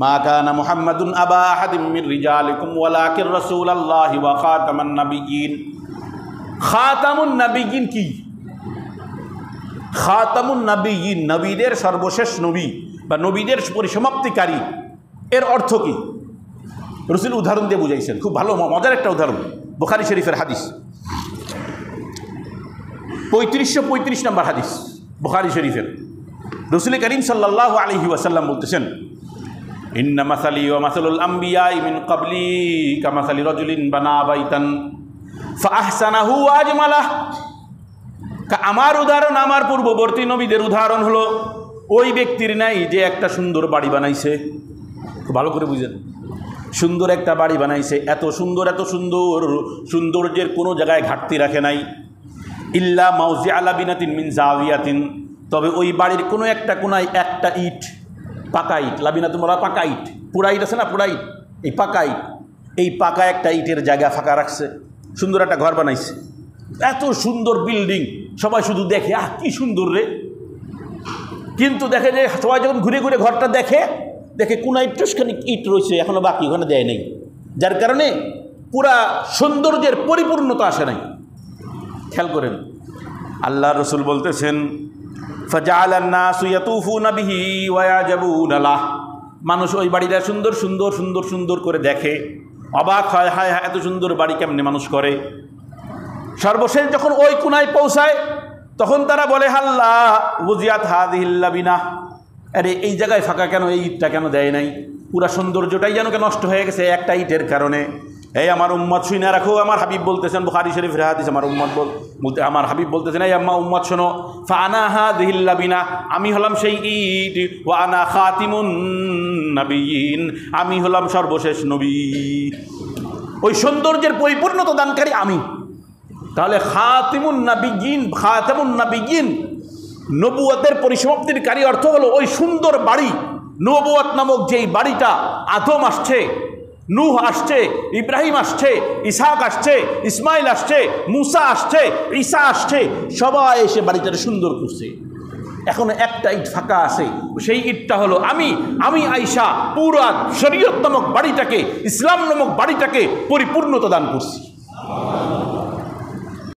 মা কানা মুহাম্মাদুন আবা আহাদিম মির রিজালিকুম ওয়ালাকিন রাসূলুল্লাহি ওয়া খাতামান নাবিয়্যিন। খাতামুন নাবিয়্যিন কি? খাতামুন নাবিয়্যিন, নবীদের সর্বশেষ নবী বা নবীদের পরিসমাপ্তিকারী। এর অর্থ কি? রাসূল উদাহরণ দিয়ে বুঝাইছেন, খুব ভালো মজার একটা উদাহরণ। বুখারী শরীফের হাদিস, 3535 নম্বর হাদিস বুখারী শরীফের। রাসূল করিম সাল্লাল্লাহু আলাইহি ওয়াসাল্লাম বলতেছেন, ইন্না মাসালি ওয়া মাসালুল আমবিয়াই মিন ক্বাবলি কামাসালি রাজুলিন বানা বাইতান ফাআহসানাহু ওয়া আজমালাহ। আমার উদাহরণ, আমার পূর্ববর্তী নবীদের উদাহরণ হলো ওই ব্যক্তির নাই যে একটা সুন্দর বাড়ি বানাইছে। খুব ভালো করে বুঝেন, সুন্দর একটা বাড়ি বানাইছে, এত সুন্দর এত সুন্দর, সৌন্দর্যের কোনো জায়গায় ঘাটতি রাখে নাই। ইল্লা মাউজি আলা বিনাতিন মিন জাওয়াতিন, তবে ওই বাড়ির কোনো একটা কোনায় একটা ইট, পাকা ইট, লাবিনা তোমরা পাকা ইট, পুরা ইট আছে না, পুরা ইট, এই পাকা ইট, এই পাকা একটা ইটের জায়গা ফাঁকা রাখছে, সুন্দর একটা ঘর বানাইছে। এত সুন্দর বিল্ডিং, সবাই শুধু দেখে, আহ কি সুন্দর রে, কিন্তু দেখে যে সবাই যখন ঘুরে ঘুরে ঘরটা দেখে, দেখে কোনায় একটুখানি ইট রয়েছে এখনো বাকি, ওখানে দেয় নেই, যার কারণে পুরা সৌন্দর্যের পরিপূর্ণতা আসে নাই। খেয়াল করেন, আল্লাহ রসুল বলতেছেন, ফাজাআলান নাসু ইয়াতুফুনা বিহি ওয়া ইয়াজাবুনা লাহ, মানুষ ওই বাড়িটা সুন্দর সুন্দর সুন্দর সুন্দর করে দেখে, অবাক হয়, হায় হায় এত সুন্দর বাড়ি কেমনে মানুষ করে। সর্বশেষ যখন ওই কোনায় পৌঁছায় তখন তারা বলে, হাল্লা বুজিয়াত হাযিহিল লাবিনা, আরে এই জায়গায় ফাঁকা কেন, এই ইটটা কেন দেয় নাই, পুরা সৌন্দর্যটাই যেন নষ্ট হয়ে গেছে একটা ইটের কারণে। এই আমার উম্মত শুনে রাখো, আমার হাবিব বলতেছেন, বুখারী শরীফের হাদিস, আমার উম্মত বলতে আমার হাবিব বলতেছেন, এই আম্মা উম্মত শোনো, ফাআনা হাযিহিল লাবিনা, আমি হলাম সেই ইট, ওয়া আনা খাতিমুন নাবিয়্যিন, আমি হলাম সর্বশেষ নবী, ওই সৌন্দর্যের পরিপূর্ণতা দানকারী আমি। তাহলে খাতিমুন নাবিয়্যিন, খাতামুন নাবিয়্যিন, নবুয়তের পরিসমাপ্তির কারী অর্থ হলো ওই সুন্দর বাড়ি, নবুয়ত নামক যেই বাড়িটা, আদম আসছে, নূহ আসছে, ইব্রাহিম আসছে, ইসহাক আসছে, ইসমাইল আসছে, মুসা আসছে, ঈসা আসছে, সবাই এসে বাড়িটাকে সুন্দর করছে। এখন একটা ইট ফাঁকা আছে, সেই ইটটা হলো আমি আয়েশা পুরা শরীয়ত নামক বাড়িটাকে, ইসলাম নামক বাড়িটাকে পরিপূর্ণতা দান করছি।